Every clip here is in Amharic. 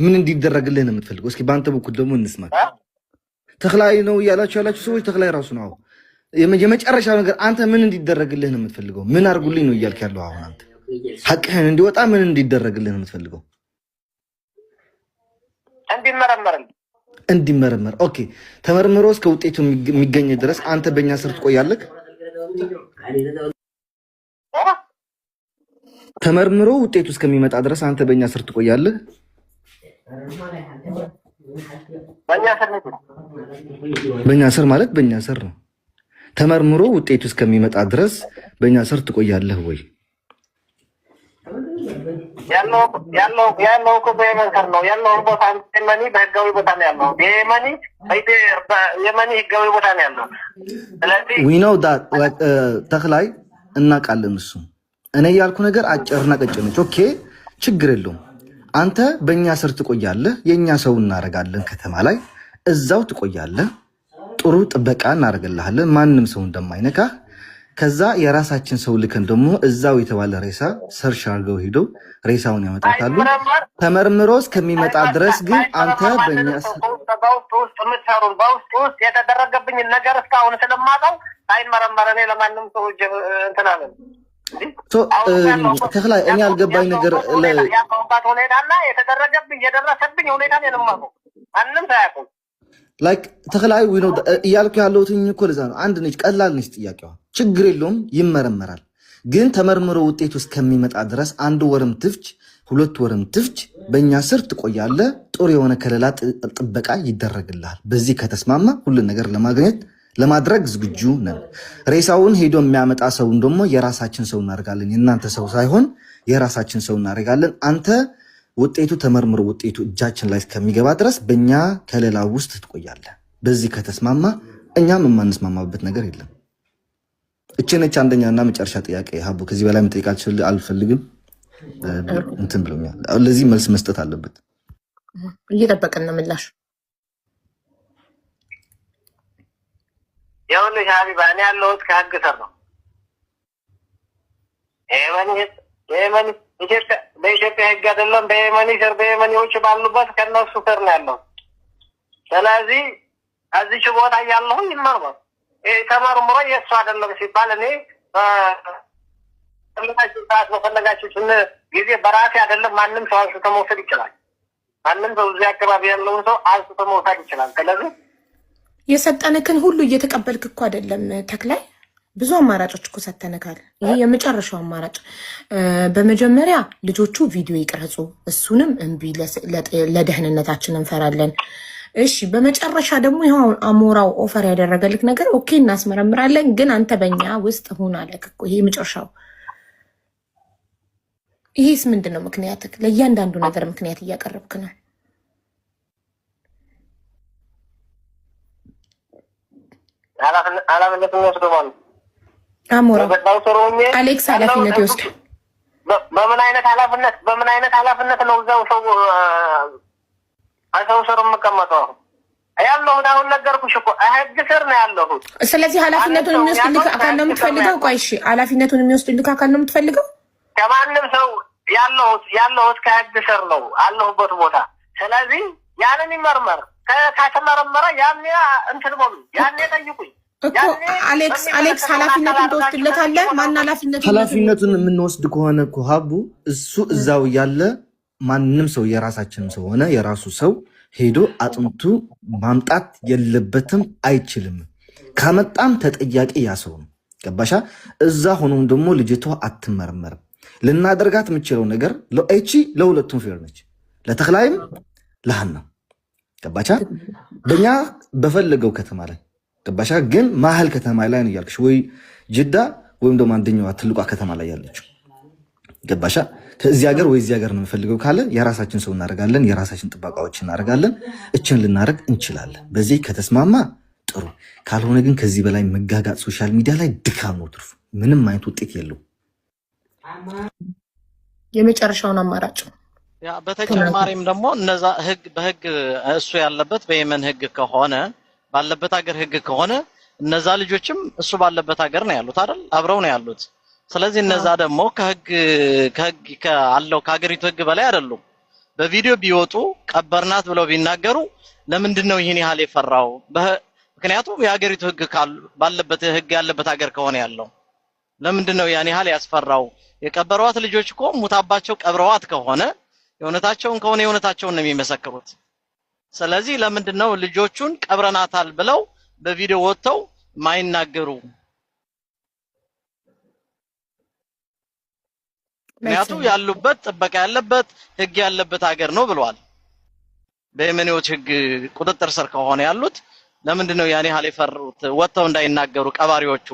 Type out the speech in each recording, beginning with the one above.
ምን እንዲደረግልህ ነው የምትፈልገው? እስኪ ባንተ በኩል ደግሞ እንስማ። ተክላይ ነው ያላችሁ ሰዎች ተክላይ ራሱ ነው። የመጨረሻ ነገር አንተ ምን እንዲደረግልህ ነው የምትፈልገው? ምን አርጉልኝ ነው እያልክ ያለው አሁን አንተ? ሐቅህን እንዲወጣ ምን እንዲደረግልህ ነው የምትፈልገው? እንዲመረመር። ኦኬ፣ ተመርምሮ እስከ ውጤቱ የሚገኝ ድረስ አንተ በእኛ ስር ትቆያለህ? ተመርምሮ ውጤቱ እስከሚመጣ ድረስ አንተ በእኛ ስር ትቆያለህ? በእኛ ስር ማለት በእኛ ስር ነው። ተመርምሮ ውጤቱ እስከሚመጣ ድረስ በእኛ ስር ትቆያለህ ወይ? ያለው እኮ በየመን ስር ነው ያለው። ቦታ የመኒ በህጋዊ ቦታ ነው ያለው። የመኒ ህጋዊ ቦታ ነው ያለው። ስለዚህ we know that ተክላይ እናውቃለን። እሱ እኔ ያልኩ ነገር አጭርና ቀጭን ነች። ኦኬ፣ ችግር የለውም። አንተ በእኛ ስር ትቆያለህ። የእኛ ሰው እናደርጋለን። ከተማ ላይ እዛው ትቆያለህ። ጥሩ ጥበቃ እናደርግልሃለን፣ ማንም ሰው እንደማይነካህ። ከዛ የራሳችን ሰው ልከን ደግሞ እዛው የተባለ ሬሳ ሰርሽ አድርገው ሄደው ሬሳውን ያመጣታሉ። ተመርምሮ እስከሚመጣ ድረስ ግን አንተ በእኛ በውስጥ የተደረገብኝ ነገር እስካሁን ስለማውቀው አይመረመር። እኔ ለማንም ሰው እንትናለን ተክላይ እኔ አልገባኝ ነገር ያለሁባት ሁኔታና የተደረገብኝ የደረሰብኝ ሁኔታ የለማቀው ማንም ሳያውቀው ላይክ ተክላይ ወይ ነው እያልኩ ያለሁት እኮ ለዛ ነው። አንድ ነች፣ ቀላል ነች ጥያቄዋ። ችግር የለውም ይመረመራል። ግን ተመርምሮ ውጤቱ እስከሚመጣ ድረስ 1 ወርም ትፍጅ 2 ወርም ትፍጅ በእኛ ስር ትቆያለህ። ጥሩ የሆነ ከለላ ጥበቃ ይደረግልሃል። በዚህ ከተስማማ ሁሉን ነገር ለማድረግ ዝግጁ ነን። ሬሳውን ሄዶ የሚያመጣ ሰውን ደግሞ የራሳችን ሰው እናደርጋለን። የእናንተ ሰው ሳይሆን የራሳችን ሰው እናደርጋለን። አንተ ውጤቱ ተመርምሮ ውጤቱ እጃችን ላይ እስከሚገባ ድረስ በእኛ ከለላ ውስጥ ትቆያለህ። በዚህ ከተስማማ እኛም የማንስማማበት ነገር የለም። እችነች አንደኛና መጨረሻ ጥያቄ ሀቡ። ከዚህ በላይ መጠየቃችሁ አልፈልግም። እንትን ብሎኛል። ለዚህ መልስ መስጠት አለበት። እየጠበቅን ነው ምላሽ። ይኸውልሽ ሀቢባ፣ እኔ ያለሁት ከህግ ስር ነው። በኢትዮጵያ ህግ አይደለም፣ በየመኒ ስር በየመኒዎች ባሉበት ከነሱ ስር ነው ያለው። ስለዚህ እዚች ቦታ እያለሁ ይመርመር። ተመርምሮ የእሱ አይደለም ሲባል እኔ በፈለጋችሁ ሰዓት በፈለጋችሁ ጊዜ በራሴ አይደለም ማንም ሰው አንስቶ መውሰድ ይችላል። ማንም ሰው እዚህ አካባቢ ያለውን ሰው አንስቶ መውሰድ ይችላል። ስለዚህ የሰጠንክን ሁሉ እየተቀበልክ እኮ አይደለም ተክላይ። ብዙ አማራጮች እኮ ሰተነካል። ይሄ የመጨረሻው አማራጭ። በመጀመሪያ ልጆቹ ቪዲዮ ይቅረጹ፣ እሱንም እምቢ፣ ለደህንነታችን እንፈራለን። እሺ፣ በመጨረሻ ደግሞ ይኸው አሞራው ኦፈር ያደረገልክ ነገር ኦኬ እናስመረምራለን፣ ግን አንተ በእኛ ውስጥ ሁን አለክ እኮ። ይሄ መጨረሻው። ይሄስ ምንድን ነው ምክንያትክ? ለእያንዳንዱ ነገር ምክንያት እያቀረብክ ነው። ኃላፊነት የሚወስዱ ማለት አሞራው አሌክስ ኃላፊነት ይወስድ። በምን አይነት ኃላፊነት ነው እዛው ሰው ስር የምቀመጠው? ያለሁት አሁን ነገርኩሽ እኮ ህግ ስር ነው ያለሁት። ስለዚህ ኃላፊነቱን የሚወስድልህ አካል ነው የምትፈልገው? ቆይ እሺ፣ ኃላፊነቱን የሚወስድልህ አካል ነው የምትፈልገው? ከማንም ሰው ያለሁት ከህግ ስር ነው አለሁበት ቦታ። ስለዚህ ያንን ይመርመር። ከተመረመረ ያኔ እንትን በሉ፣ ያኔ ጠይቁኝ እኮ። አሌክስ ኃላፊነቱን ትወስድለታለህ? ማን ኃላፊነቱን የምንወስድ ከሆነ እኮ ሀቡ፣ እሱ እዛው ያለ ማንም ሰው የራሳችንም ሰው ሆነ የራሱ ሰው ሄዶ አጥንቱ ማምጣት የለበትም፣ አይችልም። ካመጣም ተጠያቂ ያ ሰው ነው። ገባሻ? እዛ ሆኖም ደግሞ ልጅቷ አትመረመርም። ልናደርጋት የምችለው ነገር ለሁለቱም ፌር ነች፣ ለተክላይም ለሃና። ገባቻ? በእኛ በፈለገው ከተማ ላይ ገባሻ? ግን መሀል ከተማ ላይ ነው ያልክሽ፣ ወይ ጅዳ ወይም ደግሞ አንደኛዋ ትልቋ ከተማ ላይ ያለችው። ገባሻ? ከዚህ ሀገር ወይ እዚህ ሀገር ነው የምፈልገው ካለ የራሳችን ሰው እናደርጋለን፣ የራሳችን ጥበቃዎች እናደርጋለን። እችን ልናደርግ እንችላለን። በዚህ ከተስማማ ጥሩ፣ ካልሆነ ግን ከዚህ በላይ መጋጋጥ ሶሻል ሚዲያ ላይ ድካም ነው ትርፉ፣ ምንም አይነት ውጤት የለው። የመጨረሻውን አማራጭ በተጨማሪም ደግሞ እነዛ በህግ እሱ ያለበት በየመን ህግ ከሆነ ባለበት ሀገር ህግ ከሆነ እነዛ ልጆችም እሱ ባለበት ሀገር ነው ያሉት አይደል? አብረው ነው ያሉት። ስለዚህ እነዛ ደግሞ ከህግ ካለው ከሀገሪቱ ህግ በላይ አይደሉም። በቪዲዮ ቢወጡ ቀበርናት ብለው ቢናገሩ ለምንድን ነው ይሄን ያህል የፈራው? ምክንያቱም የሀገሪቱ ህግ ባለበት ህግ ያለበት ሀገር ከሆነ ያለው ለምንድን ነው ያን ያህል ያስፈራው? የቀበሯት ልጆች እኮ ሙታባቸው ቀብረዋት ከሆነ የእውነታቸውን ከሆነ የእውነታቸውን ነው የሚመሰክሩት። ስለዚህ ለምንድን ነው ልጆቹን ቀብረናታል ብለው በቪዲዮ ወጥተው ማይናገሩ? ምክንያቱም ያሉበት ጥበቃ ያለበት ህግ ያለበት ሀገር ነው ብለዋል። በየመኔዎች ህግ ቁጥጥር ስር ከሆነ ያሉት ለምንድን ነው ያን ያህል የፈሩት ወጥተው እንዳይናገሩ ቀባሪዎቹ?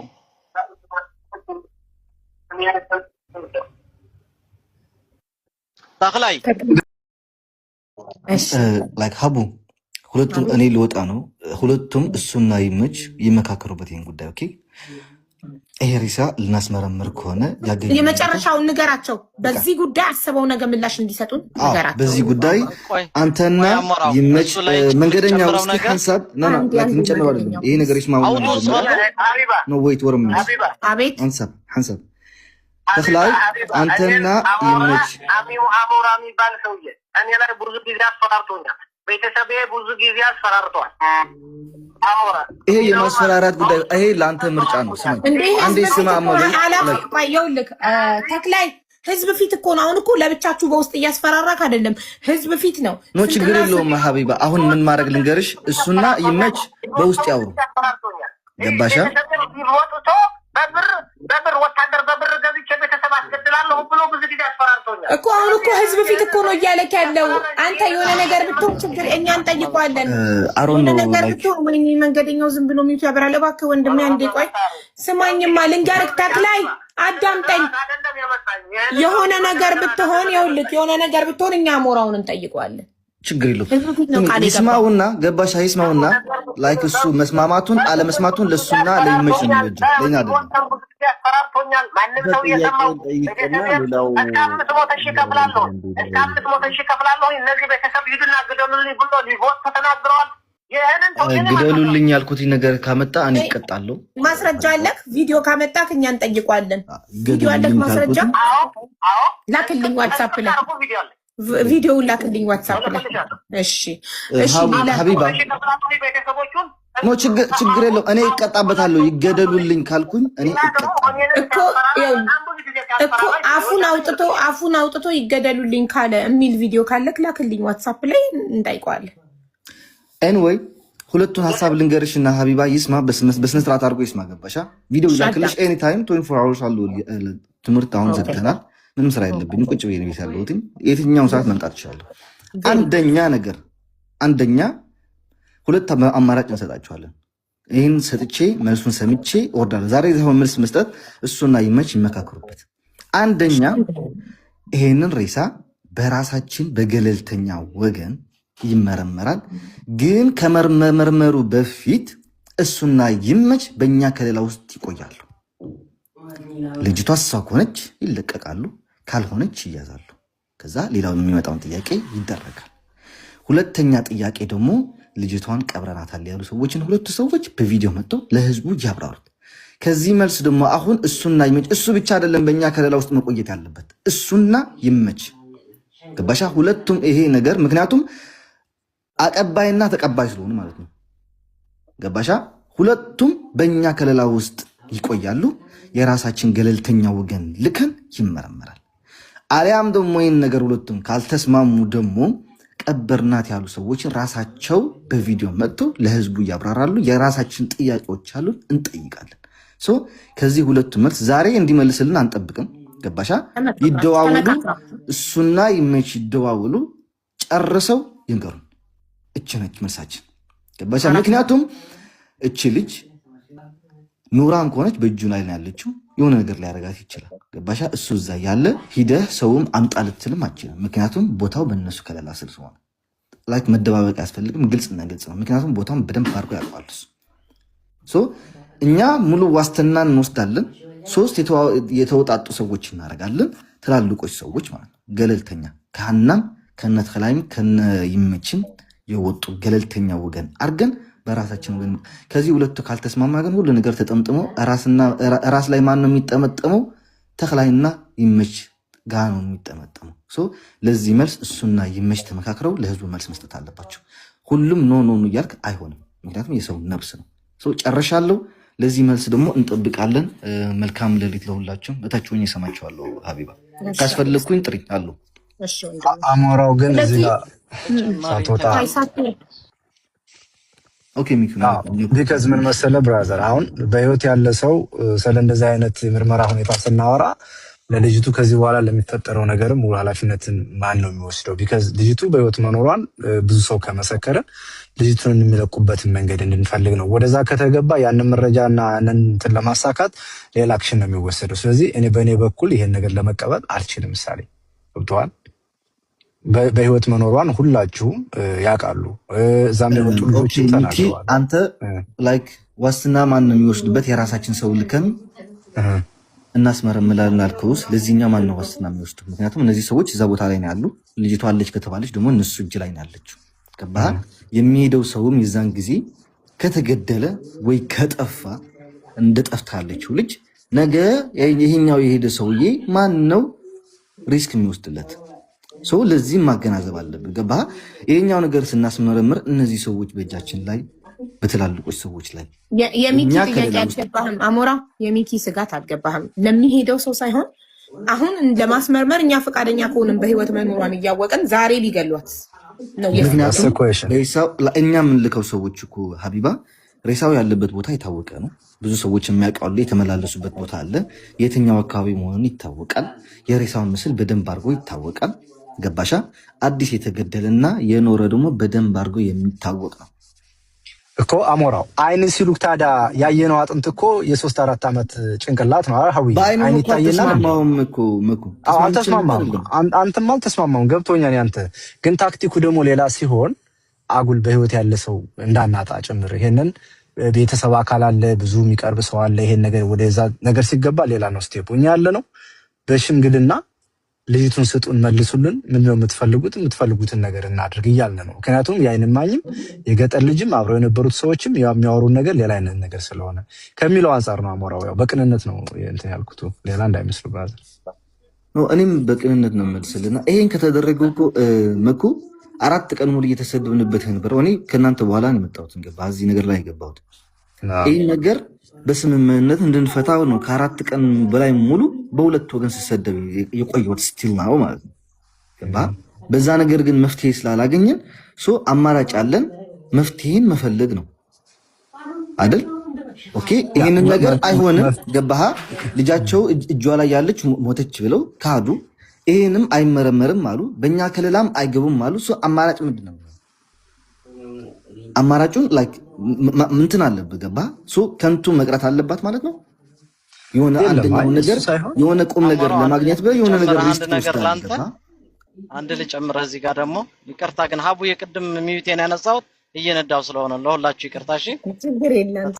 ተክላይ ላይክ ሀቡ ሁለቱም እኔ ልወጣ ነው። ሁለቱም እሱና ይመች ይመካከሩበት ይሄን ጉዳይ ኦኬ። ይሄ ሪሳ ልናስመረምር ከሆነ የመጨረሻውን ንገራቸው። በዚህ ጉዳይ አስበው ነገ ምላሽ እንዲሰጡን ንገራቸው። በዚህ ጉዳይ አንተና ይመች መንገደኛ ውስጥ ሐሳብ እንጨምረው አይደለም ይሄ ነገር ይስማው ነው ወይት ወርም አቤት ሐሳብ ተክላይ አንተና ይመች አሞራ የሚባል ሰውዬ እኔ ላይ ብዙ ጊዜ አስፈራርቶኛል። ቤተሰቤ ብዙ ጊዜ አስፈራርቷል። ይሄ የማስፈራራት ጉዳይ ይሄ ለአንተ ምርጫ ነው። ስማኝ አንዴ ስማ ይኸውልህ ተክላይ ህዝብ ፊት እኮ ነው። አሁን እኮ ለብቻችሁ በውስጥ እያስፈራራክ አይደለም፣ ህዝብ ፊት ነው። ኖ ችግር የለውም ሀቢባ። አሁን ምን ማድረግ ልንገርሽ፣ እሱና ይመች በውስጥ ያውሩ። ገባሻ? በብር ወታደር በብር ገዝቼ ቤተሰብ አስገድላለሁ ብሎ ብዙ ጊዜ አስፈራርቶኛል እኮ። አሁን እኮ ህዝብ ፊት እኮ ነው እያለክ ያለው። አንተ የሆነ ነገር ብትሆን ችግር እኛ እንጠይቀዋለን። የሆነ ነገር ብትሆን ምን መንገደኛው ዝም ብሎ ሚቱ ያበራል። እባክህ ወንድሜ አንዴ ቆይ ስማኝማ፣ ልንገርህ ተክላይ አዳምጠኝ። የሆነ ነገር ብትሆን ይኸውልህ፣ የሆነ ነገር ብትሆን እኛ አሞራውን እንጠይቀዋለን። ችግር የለውም ይስማውና፣ ገባሻ? ይስማውና ላይክ እሱ መስማማቱን አለመስማቱን ለሱና ለይመች ነው የሚወድ ለኛ አይደለም። ያስፈራርቶኛል። ማንም ሰው የሰማው ከፍላለሁ እነዚህ ቤተሰብ ሂዱና ግደሉልኝ ብሎ ሊቦት ተናግረዋል። ግደሉልኝ ያልኩት ነገር ካመጣ እኔ እቀጣለሁ። ማስረጃ አለክ? ቪዲዮ ካመጣክ እኛ እንጠይቀዋለን። ቪዲዮ አለክ? ማስረጃ ላክልኝ ዋትሳፕ ላይ ቪዲዮ ላክልኝ ዋትሳፕ ላይ። እሺ ሀቢባ ኖ ችግር የለው እኔ እቀጣበታለሁ። ይገደሉልኝ ካልኩኝ እኔ እኮ አፉን አውጥቶ ይገደሉልኝ ካለ የሚል ቪዲዮ ካለክ ላክልኝ ዋትሳፕ ላይ እንጠይቀዋለን። ኤንዌይ ሁለቱን ሀሳብ ልንገርሽና ሀቢባ ይስማ፣ በስነ ስርዓት አድርጎ ይስማ። ገባሻ? ቪዲዮ ላክልሽ ኤኒ ታይም 24 hours አሉ። ትምህርት አሁን ዘግተናል። ምንም ስራ የለብኝም። ቁጭ ብዬ ነው ቤት ያለሁት። የትኛውን ሰዓት መምጣት ይችላል። አንደኛ ሁለት አማራጭ እንሰጣችኋለን። ይህን ሰጥቼ መልሱን ሰምቼ እወርዳለሁ። ዛሬ መልስ መስጠት እሱና ይመች ይመካከሩበት። አንደኛ ይሄንን ሬሳ በራሳችን በገለልተኛ ወገን ይመረመራል። ግን ከመመርመሩ በፊት እሱና ይመች በእኛ ከሌላ ውስጥ ይቆያሉ። ልጅቷ እሷ ከሆነች ይለቀቃሉ፣ ካልሆነች ይያዛሉ። ከዛ ሌላው የሚመጣውን ጥያቄ ይደረጋል። ሁለተኛ ጥያቄ ደግሞ ልጅቷን ቀብረናታል ያሉ ሰዎችን ሁለቱ ሰዎች በቪዲዮ መጥተው ለህዝቡ ያብራሩት። ከዚህ መልስ ደግሞ አሁን እሱና ይመች፣ እሱ ብቻ አይደለም በእኛ ከሌላ ውስጥ መቆየት ያለበት እሱና ይመች። ገባሻ? ሁለቱም ይሄ ነገር ምክንያቱም አቀባይና ተቀባይ ስለሆኑ ማለት ነው። ገባሻ? ሁለቱም በእኛ ከሌላ ውስጥ ይቆያሉ። የራሳችን ገለልተኛ ወገን ልከን ይመረመራል። አሊያም ደግሞ ይህን ነገር ሁለቱም ካልተስማሙ ደግሞ ቀበርናት ያሉ ሰዎችን ራሳቸው በቪዲዮ መጥተው ለህዝቡ ያብራራሉ። የራሳችን ጥያቄዎች አሉን እንጠይቃለን። ከዚህ ሁለቱ መልስ ዛሬ እንዲመልስልን አንጠብቅም። ገባሻ? ይደዋውሉ፣ እሱና ይመች ይደዋውሉ፣ ጨርሰው ይንገሩን። እች ነች መልሳችን። ገባሻ? ምክንያቱም እች ልጅ ኑራን ከሆነች በእጁ ላይ ያለችው የሆነ ነገር ሊያረጋት ይችላል። ገባሻ? እሱ እዛ ያለ ሂደህ ሰውም አምጣ ልትልም አችልም። ምክንያቱም ቦታው በእነሱ ከለላ ስር ስለሆነ ላይክ መደባበቅ አያስፈልግም። ግልጽና ግልጽ ነው። ምክንያቱም ቦታውን በደንብ አድርጎ ያውቀዋል እሱ። እኛ ሙሉ ዋስትና እንወስዳለን። 3 የተወጣጡ ሰዎች እናደርጋለን። ትላልቆች ሰዎች ማለት ነው። ገለልተኛ ከሀናም ከነተላይም ከነይመችም የወጡ ገለልተኛ ወገን አድርገን በራሳችን ወገን ከዚህ ሁለቱ ካልተስማማ ግን ሁሉ ነገር ተጠምጥሞ ራስ ላይ ማን ነው የሚጠመጠመው? ተክላይና ይመች ጋ ነው የሚጠመጠመው። ለዚህ መልስ እሱና ይመች ተመካክረው ለህዝቡ መልስ መስጠት አለባቸው። ሁሉም ኖ ኖ እያልክ አይሆንም፣ ምክንያቱም የሰው ነብስ ነው። ጨርሻለሁ። ለዚህ መልስ ደግሞ እንጠብቃለን። መልካም ሌሊት ለሁላችሁም። በታች ሆኜ እሰማችኋለሁ። ሀቢባ ካስፈለግኩኝ ጥሪ አሉ። አሞራው ግን እዚህ ጋር ሳትወጣ ቢከዝ ምን መሰለህ ብራዘር፣ አሁን በህይወት ያለ ሰው ስለ እንደዚህ አይነት የምርመራ ሁኔታ ስናወራ ለልጅቱ ከዚህ በኋላ ለሚፈጠረው ነገርም ሙሉ ኃላፊነትን ማን ነው የሚወስደው? ቢከዝ ልጅቱ በህይወት መኖሯን ብዙ ሰው ከመሰከረ ልጅቱን የሚለቁበትን መንገድ እንድንፈልግ ነው። ወደዛ ከተገባ ያንን መረጃና ያንን እንትን ለማሳካት ሌላ አክሽን ነው የሚወሰደው። ስለዚህ እኔ በእኔ በኩል ይሄን ነገር ለመቀበል አልችልም። ምሳሌ ገብተዋል። በህይወት መኖሯን ሁላችሁም ያውቃሉ። እዛም የመጡ ልጆችም ተናግረዋል። አንተ ላይክ ዋስትና ማን ነው የሚወስድበት? የራሳችን ሰው ልከን እናስመረምላለን አልከውስ። ለዚህኛ ማን ነው ዋስትና የሚወስዱ? ምክንያቱም እነዚህ ሰዎች እዛ ቦታ ላይ ነው ያሉ። ልጅቷ አለች ከተባለች ደግሞ እነሱ እጅ ላይ ነው ያለችው። ገባህ? የሚሄደው ሰውም የዛን ጊዜ ከተገደለ ወይ ከጠፋ እንደ ጠፍታ ያለችው ልጅ ነገ ይሄኛው የሄደ ሰውዬ ማን ነው ሪስክ የሚወስድለት? ለዚህም ማገናዘብ አለብን። ገባህ? ይሄኛው ነገር ስናስመረምር እነዚህ ሰዎች በእጃችን ላይ በትላልቆች ሰዎች ላይ የሚኪ ጥያቄ አልገባህም? አሞራ የሚኪ ስጋት አልገባህም? ለሚሄደው ሰው ሳይሆን አሁን ለማስመርመር እኛ ፈቃደኛ ከሆንም በህይወት መኖሯን እያወቀን ዛሬ ቢገሏት ነው። እኛ የምንልከው ሰዎች እኮ ሀቢባ ሬሳው ያለበት ቦታ የታወቀ ነው። ብዙ ሰዎች የሚያውቃሉ። የተመላለሱበት ቦታ አለ። የትኛው አካባቢ መሆኑን ይታወቃል። የሬሳውን ምስል በደንብ አድርጎ ይታወቃል። ገባሻ? አዲስ የተገደለና የኖረ ደግሞ በደንብ አድርጎ የሚታወቅ ነው እኮ አሞራው። አይን ሲሉክ ታዲያ ያየነው አጥንት እኮ የ3-4 ዓመት ጭንቅላት ነው። ሀዊ አይን ይታየና አንተም አልተስማማም። ገብቶኛል። ያንተ ግን ታክቲኩ ደግሞ ሌላ ሲሆን አጉል በህይወት ያለ ሰው እንዳናጣ ጭምር ይሄንን ቤተሰብ አካል አለ፣ ብዙ የሚቀርብ ሰው አለ። ይሄን ነገር ወደዛ ነገር ሲገባ ሌላ ነው ስቴፕ። እኛ ያለ ነው በሽምግልና ልጅቱን ስጡን፣ መልሱልን፣ ምንድነው የምትፈልጉትን ነገር እናድርግ እያልን ነው። ምክንያቱም የአይን እማኝም የገጠር ልጅም አብረው የነበሩት ሰዎችም የሚያወሩን ነገር ሌላ አይነት ነገር ስለሆነ ከሚለው አንጻር ነው። አሞራው ያው በቅንነት ነው እንትን ያልኩት፣ ሌላ እንዳይመስሉ ብራዘር። እኔም በቅንነት ነው መልስልና ይሄን ከተደረገው እኮ መኩ 4 ቀን ሙሉ እየተሰደብንበት ነበር። እኔ ከእናንተ በኋላ ነው የመጣሁት። እዚህ ነገር ላይ የገባሁት ይህ ነገር በስምምነት እንድንፈታው ነው። ከ4 ቀን በላይ ሙሉ በሁለት ወገን ሲሰደብ የቆየሁት ስቲል ነው ማለት ነው። በዛ ነገር ግን መፍትሄ ስላላገኘን አማራጭ አለን። መፍትሄን መፈለግ ነው አይደል? ኦኬ፣ ይሄንን ነገር አይሆንም። ገባህ? ልጃቸው እጇ ላይ ያለች ሞተች ብለው ካዱ። ይሄንም አይመረመርም አሉ። በእኛ ክልላም አይገቡም አሉ። አማራጭ ምንድን ነው? አማራጩን ላይክ ምንትን አለበት። ገባህ? ከንቱ መቅረት አለባት ማለት ነው። የሆነ አንደኛው ነገር የሆነ ቁም ነገር ለማግኘት የሆነ ነገር አንድ ልጨምርህ እዚህ ጋር ደግሞ ይቅርታ ግን ሀቡ የቅድም ሚዩቴን ያነሳሁት እየነዳው ስለሆነ ለሁላችሁ ይቅርታ። እሺ ችግር የለም።